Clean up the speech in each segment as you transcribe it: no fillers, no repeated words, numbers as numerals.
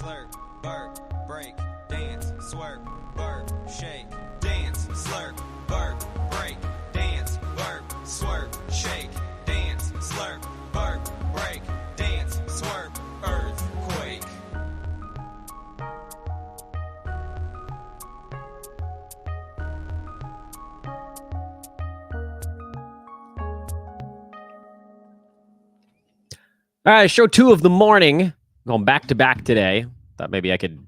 slurp, burp, break, dance, swerve, burp, shake, dance, slurp, burp, break, dance, burp, swerve, shake, dance, slurp, burp, break, dance, swerve, earthquake. All right, show 2 of the morning. Going back to back today. Thought maybe I could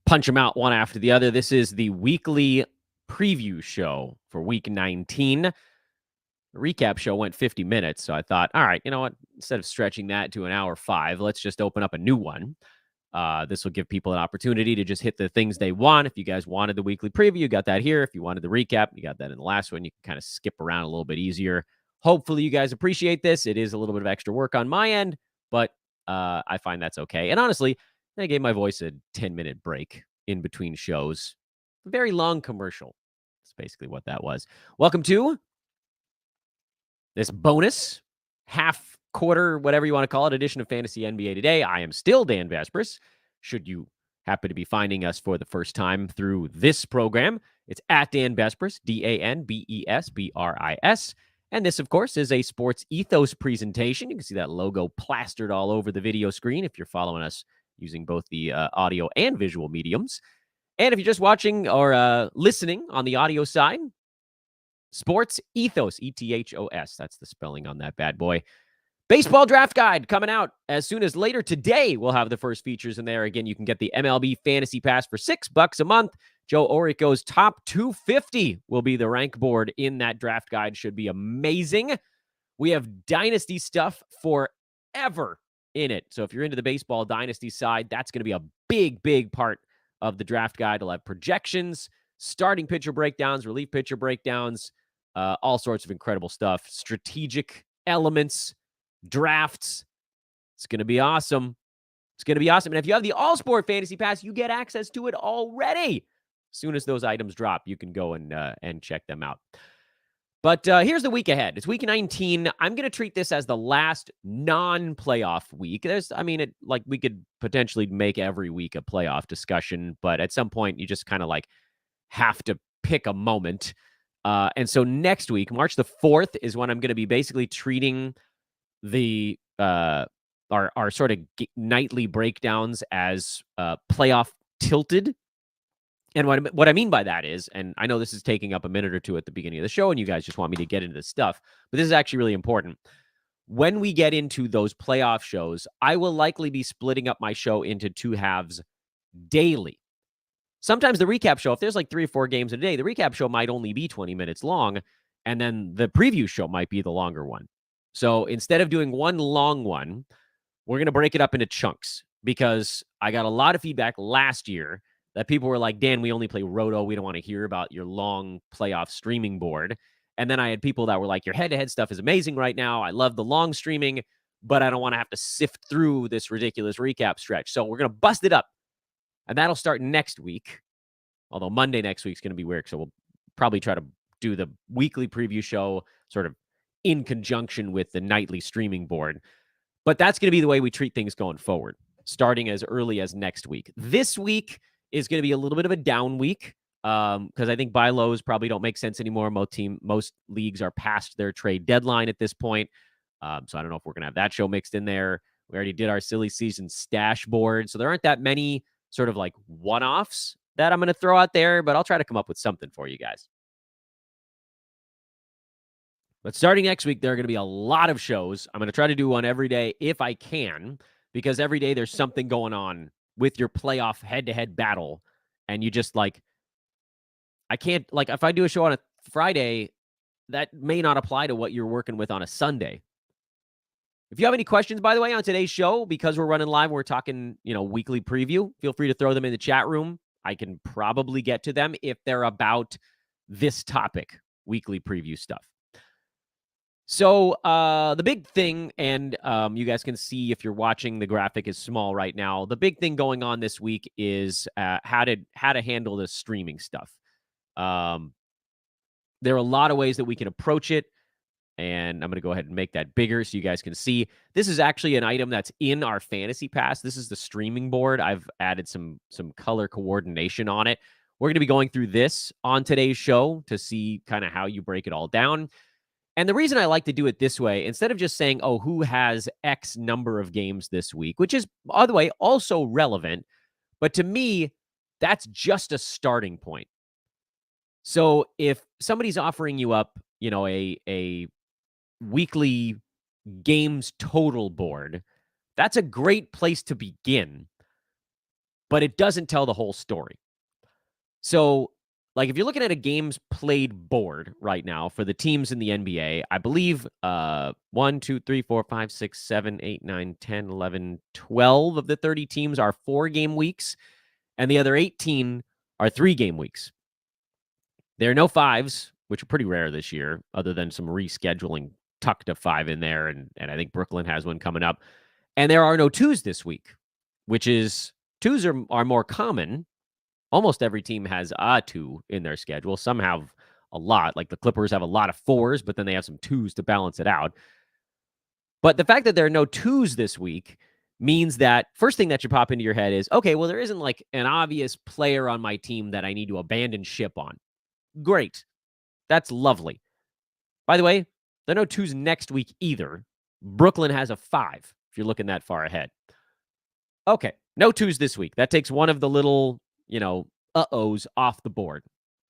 punch them out one after the other. This is the weekly preview show for week 19. The recap show went 50 minutes, so I thought, all right, you know what? Instead of stretching that to an hour 5, let's just open up a new one. This will give people an opportunity to just hit the things they want. If you guys wanted the weekly preview, you got that here. If you wanted the recap, you got that in the last one. You can kind of skip around a little bit easier. Hopefully you guys appreciate this. It is a little bit of extra work on my end, but I find that's okay. And honestly, I gave my voice a 10-minute break in between shows. A very long commercial. That's basically what that was. Welcome to this bonus half quarter, whatever you want to call it, edition of Fantasy NBA Today. I am still Dan Vespris. Should you happen to be finding us for the first time through this program, it's at Dan Vespris, DanBesbris. And this, of course, is a Sports Ethos presentation. You can see that logo plastered all over the video screen if you're following us using both the audio and visual mediums. And if you're just watching or listening on the audio side, Sports Ethos, Ethos. That's the spelling on that bad boy. Baseball draft guide coming out as soon as later today. We'll have the first features in there. Again, you can get the MLB Fantasy Pass for $6 a month. Joe Orico's top 250 will be the rank board in that draft guide. Should be amazing. We have dynasty stuff forever in it. So if you're into the baseball dynasty side, that's going to be a big, big part of the draft guide. It'll have projections, starting pitcher breakdowns, relief pitcher breakdowns, all sorts of incredible stuff, strategic elements, drafts. It's going to be awesome. It's going to be awesome. And if you have the All Sport Fantasy Pass, you get access to it already. As soon as those items drop, you can go and check them out. But here's the week ahead. It's week 19. I'm going to treat this as the last non-playoff week. We could potentially make every week a playoff discussion, but at some point you just kind of like have to pick a moment. And so next week, March the 4th, is when I'm going to be basically treating the our sort of nightly breakdowns as playoff tilted. And what I mean by that is, and I know this is taking up a minute or two at the beginning of the show, and you guys just want me to get into this stuff, but this is actually really important. When we get into those playoff shows, I will likely be splitting up my show into 2 halves daily. Sometimes the recap show, if there's like 3 or 4 games a day, the recap show might only be 20 minutes long, and then the preview show might be the longer one. So instead of doing one long one, we're going to break it up into chunks, because I got a lot of feedback last year that people were like, Dan, we only play Roto. We don't want to hear about your long playoff streaming board. And then I had people that were like, your head-to-head stuff is amazing right now. I love the long streaming, but I don't want to have to sift through this ridiculous recap stretch. So we're going to bust it up. And that'll start next week. Although Monday next week is going to be weird. So we'll probably try to do the weekly preview show sort of in conjunction with the nightly streaming board. But that's going to be the way we treat things going forward, starting as early as next week. This week is going to be a little bit of a down week because I think buy lows probably don't make sense anymore. Most leagues are past their trade deadline at this point. So I don't know if we're going to have that show mixed in there. We already did our silly season stash board. So there aren't that many sort of like one-offs that I'm going to throw out there, but I'll try to come up with something for you guys. But starting next week, there are going to be a lot of shows. I'm going to try to do one every day if I can, because every day there's something going on with your playoff head-to-head battle. And you just like, I can't, like, if I do a show on a Friday, that may not apply to what you're working with on a Sunday. If you have any questions, by the way, on today's show, because we're running live, we're talking, weekly preview, feel free to throw them in the chat room. I can probably get to them if they're about this topic, weekly preview stuff. So the big thing, and you guys can see if you're watching, the graphic is small right now. The big thing going on this week is how to handle the streaming stuff. There are a lot of ways that we can approach it, And I'm going to go ahead and make that bigger so you guys can see. This is actually an item that's in our Fantasy Pass. This is the streaming board. I've added some color coordination on it. We're going to be going through this on today's show to see kind of how you break it all down. And the reason I like to do it this way, instead of just saying, oh, who has X number of games this week, which is, by the way, also relevant, but to me, that's just a starting point. So if somebody's offering you up, a weekly games total board, that's a great place to begin, but it doesn't tell the whole story. So, like, if you're looking at a games played board right now for the teams in the NBA, I believe 1, 2, 3, 4, 5, 6, 7, 8, 9, 10, 11, 12 of the 30 teams are 4-game weeks, and the other 18 are 3-game weeks. There are no 5s, which are pretty rare this year, other than some rescheduling tucked a 5 in there, and I think Brooklyn has one coming up. And there are no 2s this week, which is 2s are more common. Almost every team has a 2 in their schedule. Some have a lot, like the Clippers have a lot of 4s, but then they have some 2s to balance it out. But the fact that there are no 2s this week means that first thing that should pop into your head is, okay, well, there isn't like an obvious player on my team that I need to abandon ship on. Great. That's lovely. By the way, there are no 2s next week either. Brooklyn has a 5, if you're looking that far ahead. Okay, no 2s this week. That takes one of the little, uh-ohs off the board.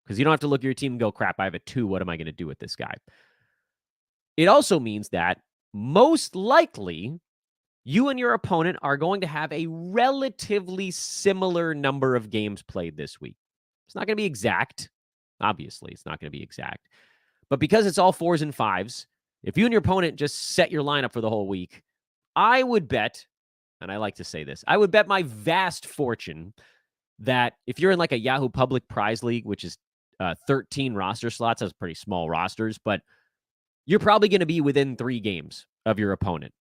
Because you don't have to look at your team and go, crap, I have a 2. What am I going to do with this guy? It also means that most likely you and your opponent are going to have a relatively similar number of games played this week. It's not going to be exact. Obviously, it's not going to be exact. But because it's all 4s and 5s, if you and your opponent just set your lineup for the whole week, I would bet, and I like to say this, I would bet my vast fortune that if you're in like a Yahoo Public Prize League, which is 13 roster slots, that's pretty small rosters, but you're probably going to be within 3 games of your opponent.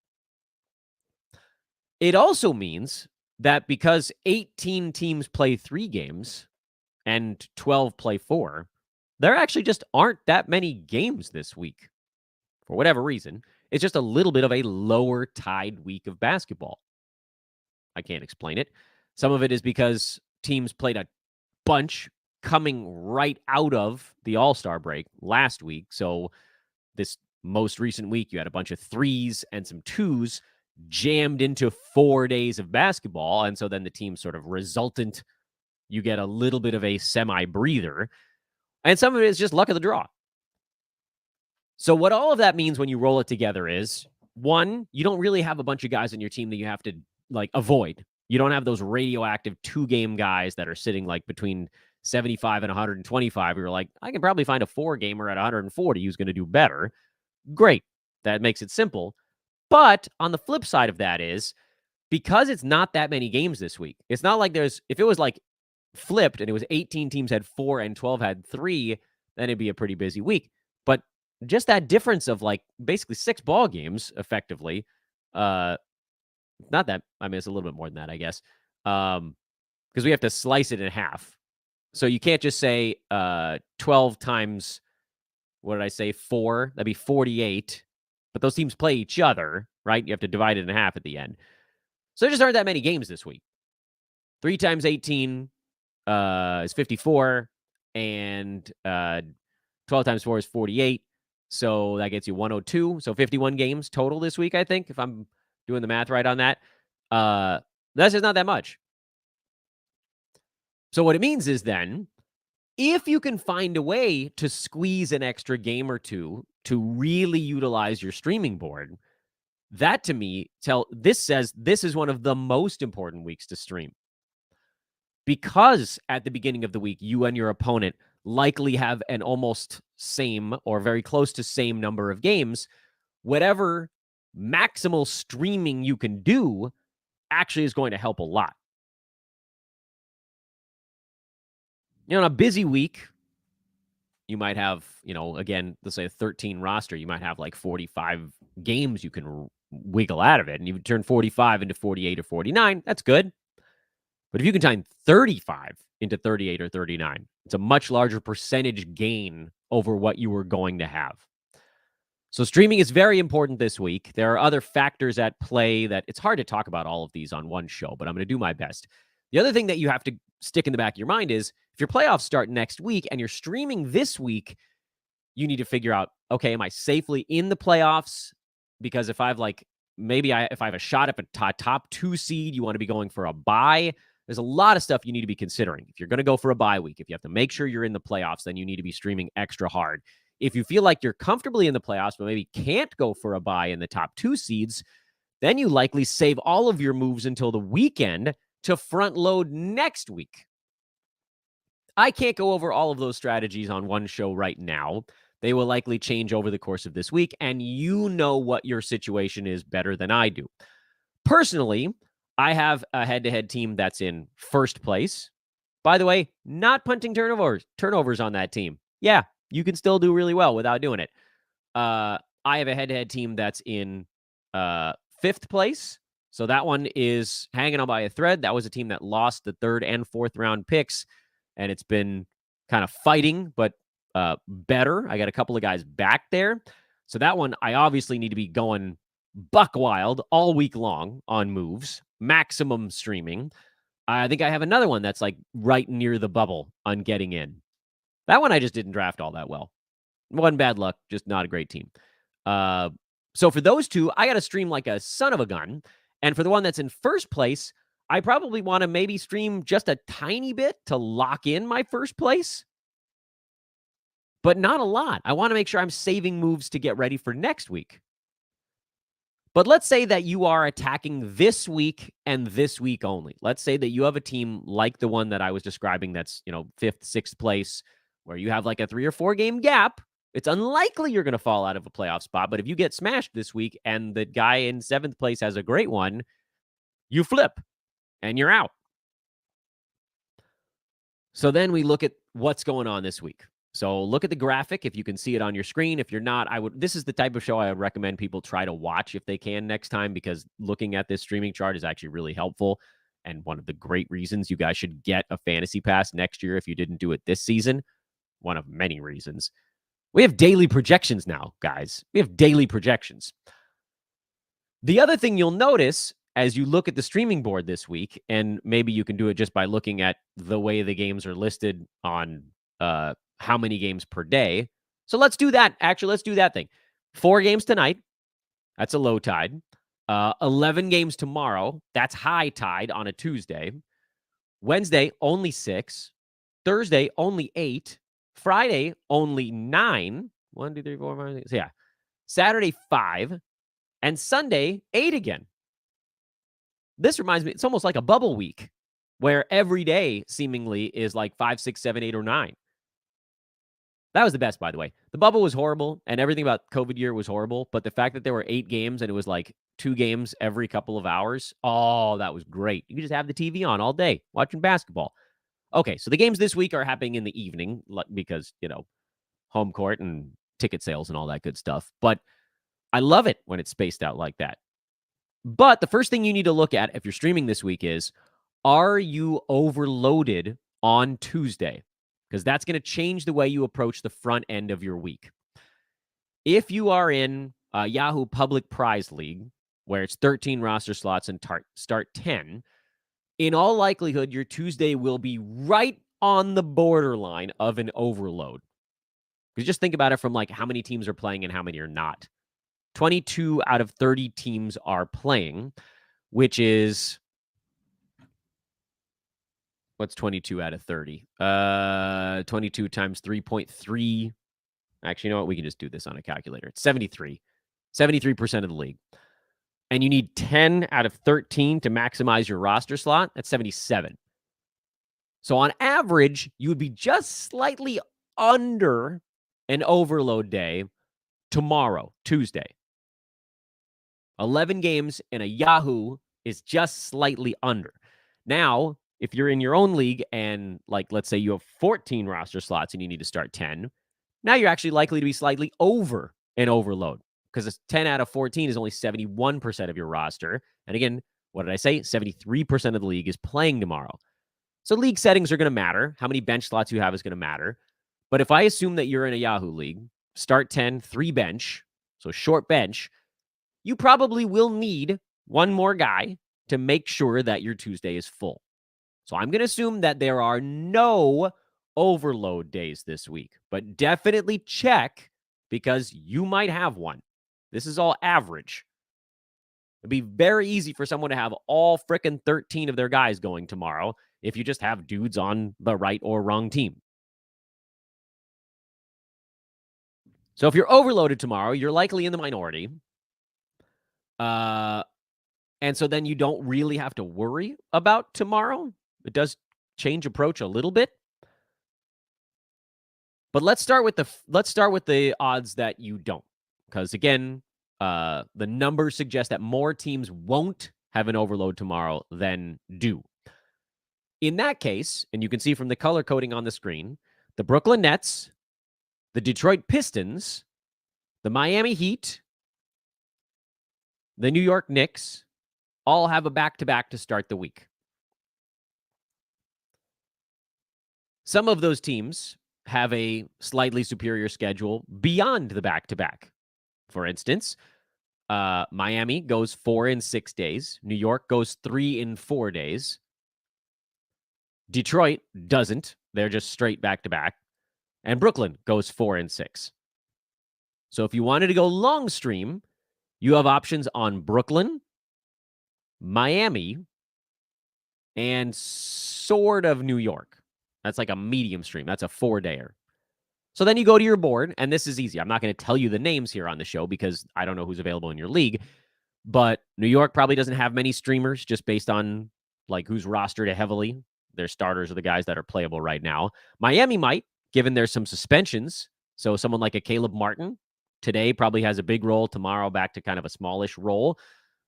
It also means that because 18 teams play 3 games and 12 play 4, there actually just aren't that many games this week. For whatever reason, it's just a little bit of a lower tide week of basketball. I can't explain it. Some of it is because teams played a bunch coming right out of the All-Star break last week. So this most recent week, you had a bunch of 3s and some 2s jammed into 4 days of basketball. And so then the team sort of resultant, you get a little bit of a semi-breather. And some of it is just luck of the draw. So what all of that means when you roll it together is, one, you don't really have a bunch of guys on your team that you have to avoid. You don't have those radioactive 2-game guys that are sitting like between 75 and 125. You're like, I can probably find a 4-gamer at 140 who's going to do better. Great. That makes it simple. But on the flip side of that is, because it's not that many games this week, it's not like if it was like flipped and it was 18 teams had 4 and 12 had 3, then it'd be a pretty busy week. But just that difference of like basically 6 ball games effectively, not that, I mean, it's a little bit more than that, I guess, because we have to slice it in half. So you can't just say 12 times, what did I say, 4? That'd be 48. But those teams play each other, right? You have to divide it in half at the end. So there just aren't that many games this week. 3 times 18 is 54, and 12 times 4 is 48. So that gets you 102. So 51 games total this week, I think, if I'm doing the math right on that. That's just not that much. So what it means is then, if you can find a way to squeeze an extra game or 2 to really utilize your streaming board, that to me this says this is one of the most important weeks to stream. Because at the beginning of the week, you and your opponent likely have an almost same or very close to same number of games, whatever maximal streaming you can do actually is going to help a lot. On a busy week, you might have, again, let's say a 13 roster, you might have like 45 games you can wiggle out of it. And you turn 45 into 48 or 49, that's good. But if you can turn 35 into 38 or 39, it's a much larger percentage gain over what you were going to have. So streaming is very important this week. There are other factors at play that it's hard to talk about all of these on one show, but I'm going to do my best. The other thing that you have to stick in the back of your mind is if your playoffs start next week and you're streaming this week, you need to figure out, okay, am I safely in the playoffs? Because if I've if I have a shot at a top 2 seed, you want to be going for a bye. There's a lot of stuff you need to be considering. If you're going to go for a bye week, if you have to make sure you're in the playoffs, then you need to be streaming extra hard. If you feel like you're comfortably in the playoffs, but maybe can't go for a bye in the top 2 seeds, then you likely save all of your moves until the weekend to front load next week. I can't go over all of those strategies on one show right now. They will likely change over the course of this week, and you know what your situation is better than I do. Personally, I have a head-to-head team that's in first place. By the way, not punting turnovers on that team. Yeah, you can still do really well without doing it. I have a head-to-head team that's in fifth place. So that one is hanging on by a thread. That was a team that lost the 3rd and 4th round picks, and it's been kind of fighting, but better. I got a couple of guys back there. So that one, I obviously need to be going buck wild all week long on moves, maximum streaming. I think I have another one that's like right near the bubble on getting in. That one I just didn't draft all that well. One bad luck, just not a great team. So for those two, I got to stream like a son of a gun. And for the one that's in first place, I probably want to maybe stream just a tiny bit to lock in my first place, but not a lot. I want to make sure I'm saving moves to get ready for next week. But let's say that you are attacking this week and this week only. Let's say that you have a team like the one that I was describing that's, 5th, 6th place, where you have like a 3 or 4 game gap. It's unlikely you're going to fall out of a playoff spot. But if you get smashed this week and the guy in 7th place has a great one, you flip and you're out. So then we look at what's going on this week. So look at the graphic if you can see it on your screen. If you're not, this is the type of show I would recommend people try to watch if they can next time, because looking at this streaming chart is actually really helpful. And one of the great reasons you guys should get a fantasy pass next year if you didn't do it this season. One of many reasons. We have daily projections now, guys. We have daily projections. The other thing you'll notice as you look at the streaming board this week, and maybe you can do it just by looking at the way the games are listed on how many games per day. So let's do that. Actually, let's do that thing. 4 games tonight. That's a low tide. 11 games tomorrow. That's high tide on a Tuesday. Wednesday, only 6. Thursday, only 8. Friday, only 9. 1, 2, 3, 4, 5, 6. Yeah. Saturday, 5. And Sunday, 8 again. This reminds me, it's almost like a bubble week where every day seemingly is like 5, 6, 7, 8, or 9. That was the best, by the way. The bubble was horrible, and everything about COVID year was horrible. But the fact that there were 8 games and it was like 2 games every couple of hours, oh, that was great. You could just have the TV on all day watching basketball. Okay, so the games this week are happening in the evening because, home court and ticket sales and all that good stuff. But I love it when it's spaced out like that. But the first thing you need to look at if you're streaming this week is, are you overloaded on Tuesday? Because that's going to change the way you approach the front end of your week. If you are in a Yahoo Public Prize League, where it's 13 roster slots and start 10, in all likelihood, your Tuesday will be right on the borderline of an overload. Because just think about it from like how many teams are playing and how many are not. 22 out of 30 teams are playing, which is... What's 22 out of 30? 22 times 3.3. Actually, you know what? We can just do this on a calculator. It's 73. 73% of the league. And you need 10 out of 13 to maximize your roster slot. That's 77. So on average, you would be just slightly under an overload day tomorrow, Tuesday. 11 games in a Yahoo is just slightly under. Now, if you're in your own league and, like, let's say you have 14 roster slots and you need to start 10, now you're actually likely to be slightly over an overload, because 10 out of 14 is only 71% of your roster. And again, what did I say? 73% of the league is playing tomorrow. So league settings are going to matter. How many bench slots you have is going to matter. But if I assume that you're in a Yahoo league, start 10, 3 bench, so short bench, you probably will need one more guy to make sure that your Tuesday is full. So I'm going to assume that there are no overload days this week, but definitely check because you might have one. This is all average. It'd be very easy for someone to have all frickin' 13 of their guys going tomorrow if you just have dudes on the right or wrong team. So if you're overloaded tomorrow, you're likely in the minority. And so then you don't really have to worry about tomorrow. It does change approach a little bit. But let's start with the odds that you don't. Because again, the numbers suggest that more teams won't have an overload tomorrow than do. In that case, and you can see from the color coding on the screen, the Brooklyn Nets, the Detroit Pistons, the Miami Heat, the New York Knicks all have a back-to-back to start the week. Some of those teams have a slightly superior schedule beyond the back-to-back. For instance, Miami goes 4 in 6 days. New York goes 3 in 4 days. Detroit doesn't. They're just straight back-to-back. And Brooklyn goes 4 in 6. So if you wanted to go long stream, you have options on Brooklyn, Miami, and sort of New York. That's like a medium stream. That's a 4-dayer. So then you go to your board, and this is easy. I'm not going to tell you the names here on the show because I don't know who's available in your league. But New York probably doesn't have many streamers just based on like who's rostered heavily. Their starters are the guys that are playable right now. Miami might, given there's some suspensions. So someone like a Caleb Martin today probably has a big role. Tomorrow back to kind of a smallish role.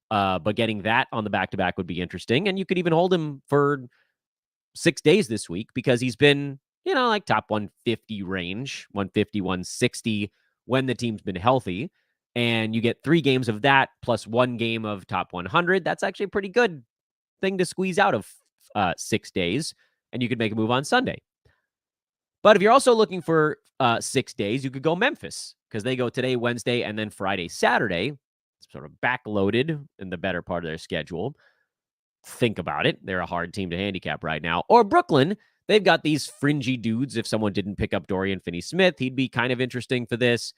But getting that on the back-to-back would be interesting. And you could even hold him for 6 days this week because he's been, like top 150 range, 150, 160 when the team's been healthy. And you get 3 games of that plus 1 game of top 100. That's actually a pretty good thing to squeeze out of 6 days. And you could make a move on Sunday. But if you're also looking for 6 days, you could go Memphis because they go today, Wednesday, and then Friday, Saturday. It's sort of backloaded in the better part of their schedule. Think about it. They're a hard team to handicap right now. Or Brooklyn. They've got these fringy dudes. If someone didn't pick up Dorian Finney-Smith, he'd be kind of interesting for this.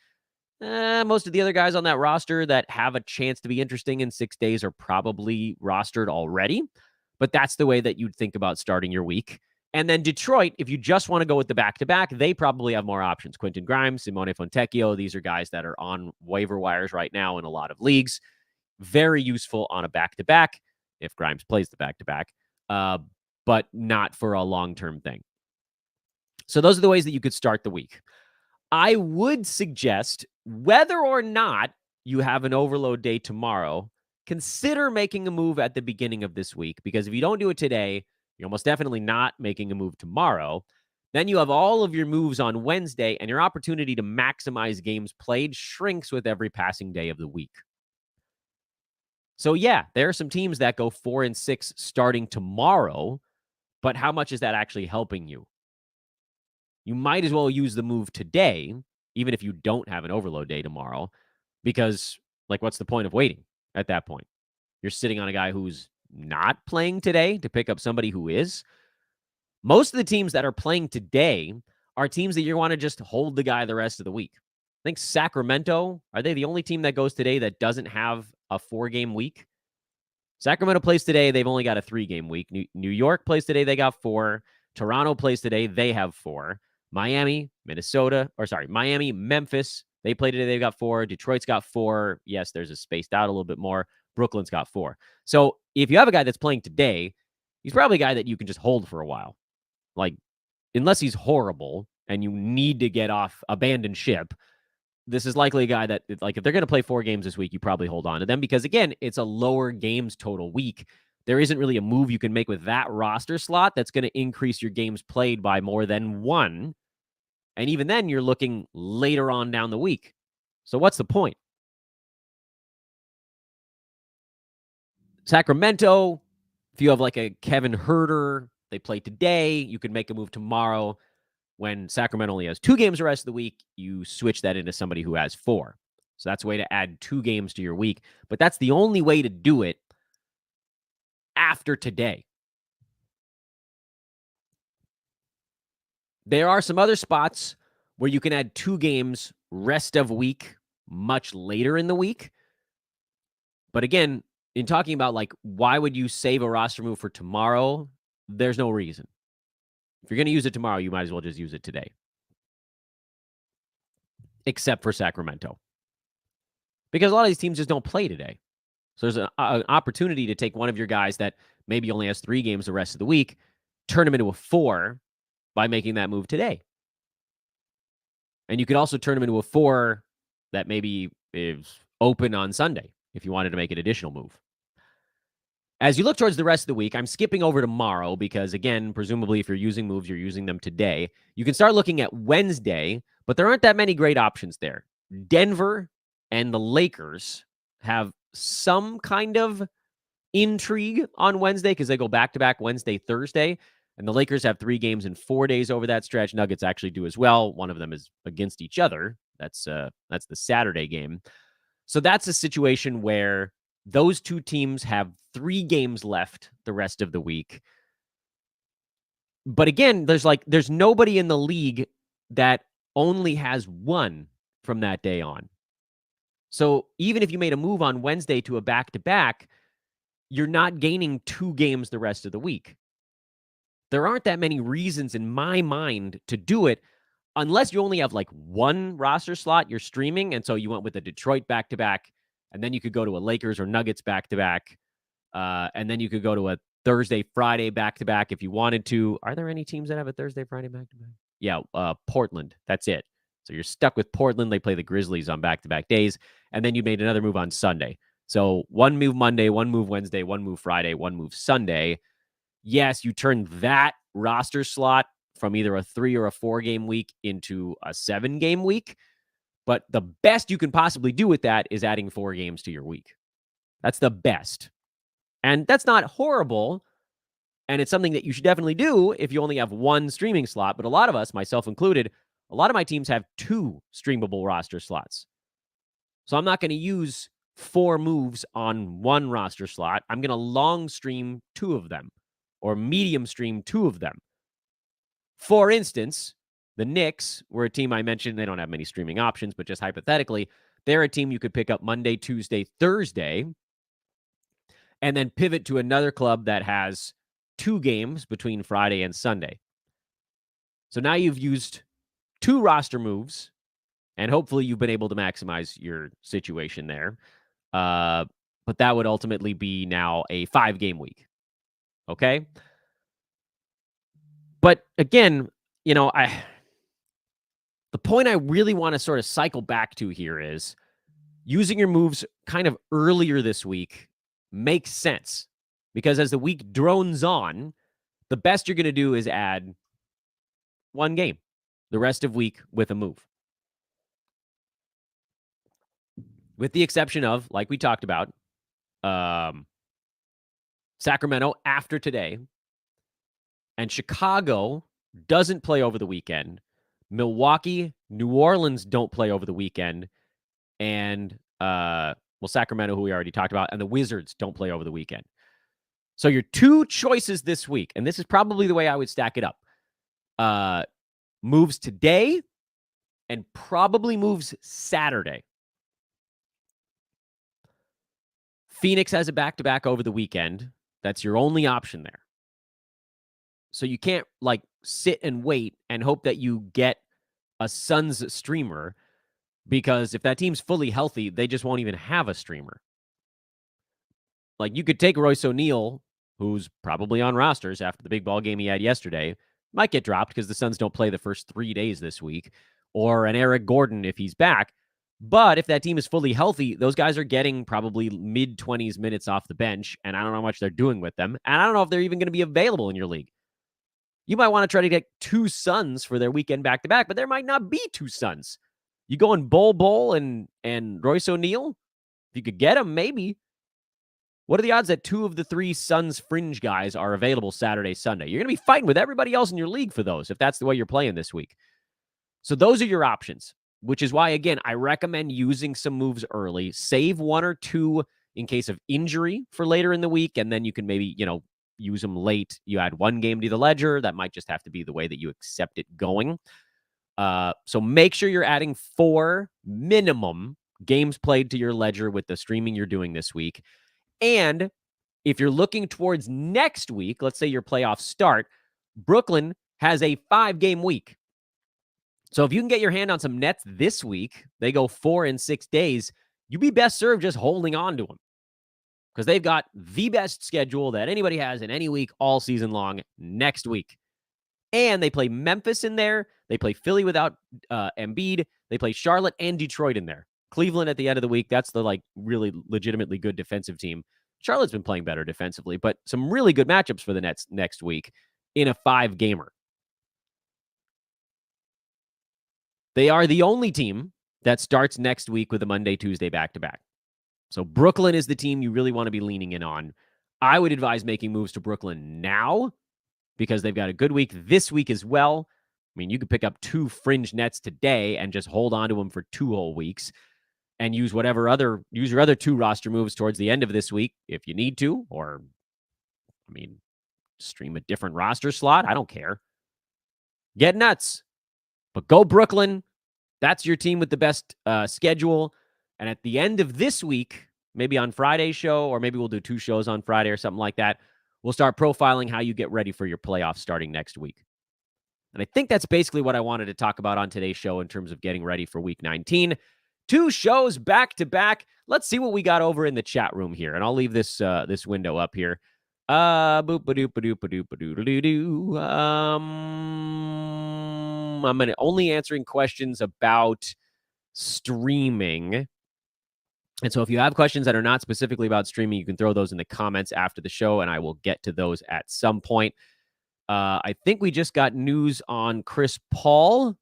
Most of the other guys on that roster that have a chance to be interesting in 6 days are probably rostered already. But that's the way that you'd think about starting your week. And then Detroit, if you just want to go with the back-to-back, they probably have more options. Quentin Grimes, Simone Fontecchio, these are guys that are on waiver wires right now in a lot of leagues. Very useful on a back-to-back if Grimes plays the back-to-back, but not for a long-term thing. So those are the ways that you could start the week. I would suggest, whether or not you have an overload day tomorrow, consider making a move at the beginning of this week, because if you don't do it today, you're almost definitely not making a move tomorrow. Then you have all of your moves on Wednesday, and your opportunity to maximize games played shrinks with every passing day of the week. So yeah, there are some teams that go 4 and 6 starting tomorrow, but how much is that actually helping you? You might as well use the move today, even if you don't have an overload day tomorrow, because what's the point of waiting at that point? You're sitting on a guy who's not playing today to pick up somebody who is. Most of the teams that are playing today are teams that you want to just hold the guy the rest of the week. I think Sacramento, are they the only team that goes today that doesn't have a 4-game week? Sacramento plays today. They've only got a 3-game week. New York plays today. They got 4. Toronto plays today. They have 4. Miami, Memphis, they play today. They've got 4. Detroit's got 4. Yes, there's a spaced out a little bit more. Brooklyn's got 4. So if you have a guy that's playing today, he's probably a guy that you can just hold for a while. Unless he's horrible and you need to get off, abandon ship, this is likely a guy that, if they're going to play 4 games this week, you probably hold on to them because, again, it's a lower games total week. There isn't really a move you can make with that roster slot that's going to increase your games played by more than 1. And even then, you're looking later on down the week. So what's the point? Sacramento, if you have a Kevin Huerter, they play today, you could make a move tomorrow. When Sacramento only has 2 games the rest of the week, you switch that into somebody who has 4. So that's a way to add 2 games to your week. But that's the only way to do it after today. There are some other spots where you can add 2 games rest of week much later in the week. But again, in talking about like why would you save a roster move for tomorrow, there's no reason. If you're going to use it tomorrow, you might as well just use it today. Except for Sacramento. Because a lot of these teams just don't play today. So there's an opportunity to take one of your guys that maybe only has 3 games the rest of the week, turn him into a 4 by making that move today. And you could also turn him into a 4 that maybe is open on Sunday if you wanted to make an additional move. As you look towards the rest of the week, I'm skipping over tomorrow because, again, presumably if you're using moves, you're using them today. You can start looking at Wednesday, but there aren't that many great options there. Denver and the Lakers have some kind of intrigue on Wednesday because they go back-to-back Wednesday, Thursday, and the Lakers have 3 games in 4 days over that stretch. Nuggets actually do as well. One of them is against each other. That's the Saturday game. So that's a situation where those 2 teams have 3 games left the rest of the week. But again, there's nobody in the league that only has 1 from that day on. So even if you made a move on Wednesday to a back-to-back, you're not gaining 2 games the rest of the week. There aren't that many reasons in my mind to do it unless you only have like 1 roster slot you're streaming. And so you went with a Detroit back-to-back, and then you could go to a Lakers or Nuggets back-to-back. And then you could go to a Thursday, Friday back-to-back if you wanted to. Are there any teams that have a Thursday, Friday back-to-back? Yeah, Portland. That's it. So you're stuck with Portland. They play the Grizzlies on back-to-back days. And then you made another move on Sunday. So 1 move Monday, 1 move Wednesday, 1 move Friday, 1 move Sunday. Yes, you turn that roster slot from either a 3 or a 4 game week into a 7 game week. But the best you can possibly do with that is adding 4 games to your week. That's the best. And that's not horrible. And it's something that you should definitely do if you only have 1 streaming slot. But a lot of us, myself included, a lot of my teams have 2 streamable roster slots. So I'm not going to use 4 moves on 1 roster slot. I'm going to long stream 2 of them or medium stream 2 of them. For instance, the Knicks were a team I mentioned. They don't have many streaming options, but just hypothetically, they're a team you could pick up Monday, Tuesday, Thursday, and then pivot to another club that has 2 games between Friday and Sunday. So now you've used 2 roster moves, and hopefully you've been able to maximize your situation there. But that would ultimately be now a 5-game week. Okay? But again, the point I really want to sort of cycle back to here is using your moves kind of earlier this week makes sense because as the week drones on, the best you're going to do is add 1 game the rest of week with a move. With the exception of, like we talked about, Sacramento after today, and Chicago doesn't play over the weekend. Milwaukee, New Orleans don't play over the weekend. And, Sacramento, who we already talked about, and the Wizards don't play over the weekend. So your 2 choices this week, and this is probably the way I would stack it up. Moves today and probably moves Saturday. Phoenix has a back-to-back over the weekend. That's your only option there. So you can't sit and wait and hope that you get a Suns streamer because if that team's fully healthy, they just won't even have a streamer. You could take Royce O'Neal, who's probably on rosters after the big ball game he had yesterday, might get dropped because the Suns don't play the first 3 days this week, or an Eric Gordon if he's back. But if that team is fully healthy, those guys are getting probably mid-20s minutes off the bench, and I don't know how much they're doing with them. And I don't know if they're even going to be available in your league. You might want to try to get 2 Suns for their weekend back-to-back, but there might not be 2 Suns. You go in Bol and Royce O'Neal? If you could get them, maybe. What are the odds that 2 of the 3 Suns fringe guys are available Saturday, Sunday? You're going to be fighting with everybody else in your league for those, if that's the way you're playing this week. So those are your options. which is why, again, I recommend using some moves early. Save 1 or 2 in case of injury for later in the week, and then you can maybe, use them late. You add 1 game to the ledger. That might just have to be the way that you accept it going. So make sure you're adding 4 minimum games played to your ledger with the streaming you're doing this week. And if you're looking towards next week, let's say your playoffs start, Brooklyn has a 5-game week. So if you can get your hand on some Nets this week, they go 4 in 6 days, you'd be best served just holding on to them because they've got the best schedule that anybody has in any week all season long next week. And they play Memphis in there. They play Philly without Embiid. They play Charlotte and Detroit in there. Cleveland at the end of the week, that's the really legitimately good defensive team. Charlotte's been playing better defensively, but some really good matchups for the Nets next week in a 5-gamer. They are the only team that starts next week with a Monday, Tuesday back-to-back. So Brooklyn is the team you really want to be leaning in on. I would advise making moves to Brooklyn now because they've got a good week this week as well. I mean, you could pick up 2 fringe Nets today and just hold on to them for 2 whole weeks and use your other 2 roster moves towards the end of this week if you need to, or, stream a different roster slot. I don't care. Get nuts. But go Brooklyn. That's your team with the best schedule. And at the end of this week, maybe on Friday's show, or maybe we'll do 2 shows on Friday or something like that, we'll start profiling how you get ready for your playoffs starting next week. And I think that's basically what I wanted to talk about on today's show in terms of getting ready for week 19. 2 shows back to back. Let's see what we got over in the chat room here. And I'll leave this window up here. I'm only answering questions about streaming. And so if you have questions that are not specifically about streaming, you can throw those in the comments after the show, and I will get to those at some point. I think we just got news on Chris Paul.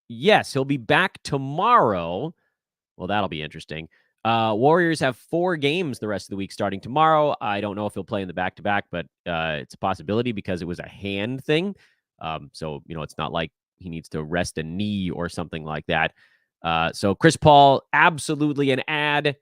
Yes, he'll be back tomorrow. Well, that'll be interesting. Warriors have 4 games the rest of the week starting tomorrow. I don't know if he'll play in the back-to-back, but it's a possibility because it was a hand thing. So, it's not like he needs to rest a knee or something like that. So Chris Paul, absolutely an ad.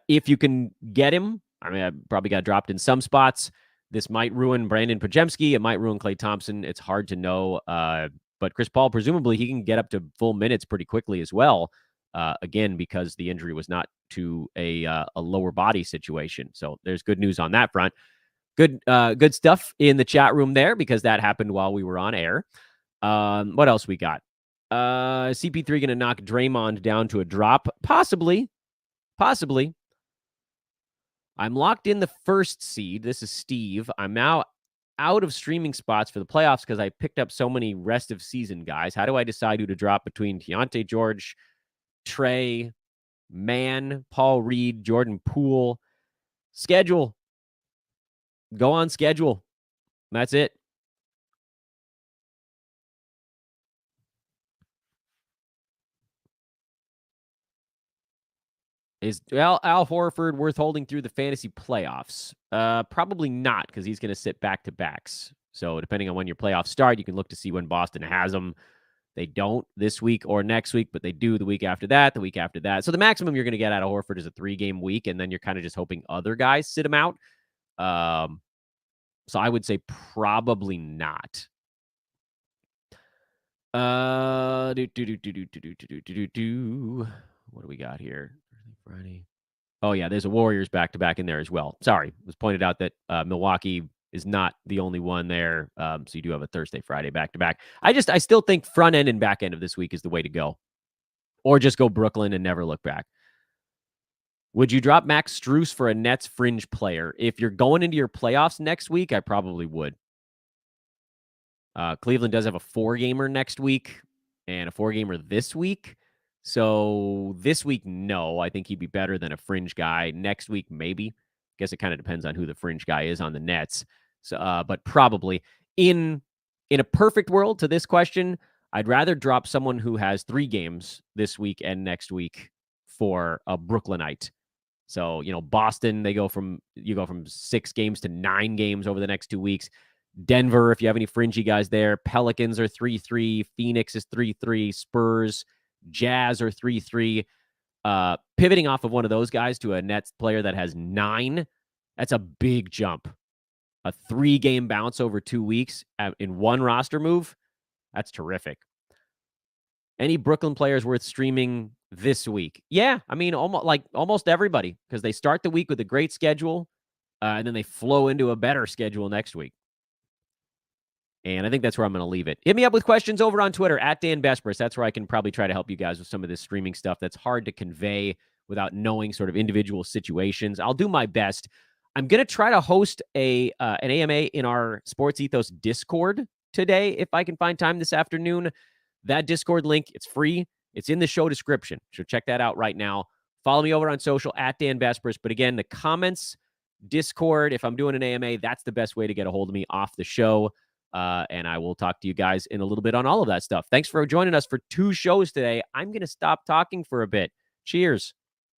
If you can get him, I probably got dropped in some spots. This might ruin Brandon Pajemski. It might ruin Klay Thompson. It's hard to know. But Chris Paul, presumably, he can get up to full minutes pretty quickly as well. Again, because the injury was not to a lower body situation. So there's good news on that front. Good stuff in the chat room there because that happened while we were on air. What else we got? CP3 going to knock Draymond down to a drop? Possibly. I'm locked in the 1st seed. This is Steve. I'm now out of streaming spots for the playoffs because I picked up so many rest of season guys. How do I decide who to drop between Deontay George, Trey, Mann, Paul Reed, Jordan Poole? Schedule. Go on schedule. That's it. Is Al Horford worth holding through the fantasy playoffs? Probably not, because he's going to sit back-to-backs. So depending on when your playoffs start, you can look to see when Boston has them. They don't this week or next week, but they do the week after that, the week after that. So the maximum you're going to get out of Horford is a 3-game week, and then you're kind of just hoping other guys sit him out. So I would say probably not. What do we got here? Friday. Oh, yeah, there's a Warriors back-to-back in there as well. Sorry, it was pointed out that Milwaukee is not the only one there. So you do have a Thursday, Friday back-to-back. I still think front end and back end of this week is the way to go. Or just go Brooklyn and never look back. Would you drop Max Strus for a Nets fringe player? If you're going into your playoffs next week, I probably would. Cleveland does have a 4-gamer next week and a 4-gamer this week. So this week, no. I think he'd be better than a fringe guy. Next week, maybe. Guess it kind of depends on who the fringe guy is on the Nets. So, but probably in a perfect world to this question, I'd rather drop someone who has 3 games this week and next week for a Brooklynite. So, Boston, you go from 6 games to 9 games over the next 2 weeks. Denver, if you have any fringy guys there. Pelicans are 3-3. Phoenix is 3-3. Spurs, Jazz are 3-3. Pivoting off of one of those guys to a Nets player that has 9, that's a big jump. A 3-game bounce over 2 weeks in one roster move, that's terrific. Any Brooklyn players worth streaming this week? Yeah, I mean, almost everybody, because they start the week with a great schedule, and then they flow into a better schedule next week. And I think that's where I'm going to leave it. Hit me up with questions over on Twitter at Dan Besbris. That's where I can probably try to help you guys with some of this streaming stuff that's hard to convey without knowing sort of individual situations. I'll do my best. I'm going to try to host an AMA in our Sports Ethos Discord today if I can find time this afternoon. That Discord link, it's free. It's in the show description. So check that out right now. Follow me over on social at Dan Besbris. But again, the comments, Discord, if I'm doing an AMA, that's the best way to get a hold of me off the show. And I will talk to you guys in a little bit on all of that stuff. Thanks for joining us for 2 shows today. I'm going to stop talking for a bit. Cheers.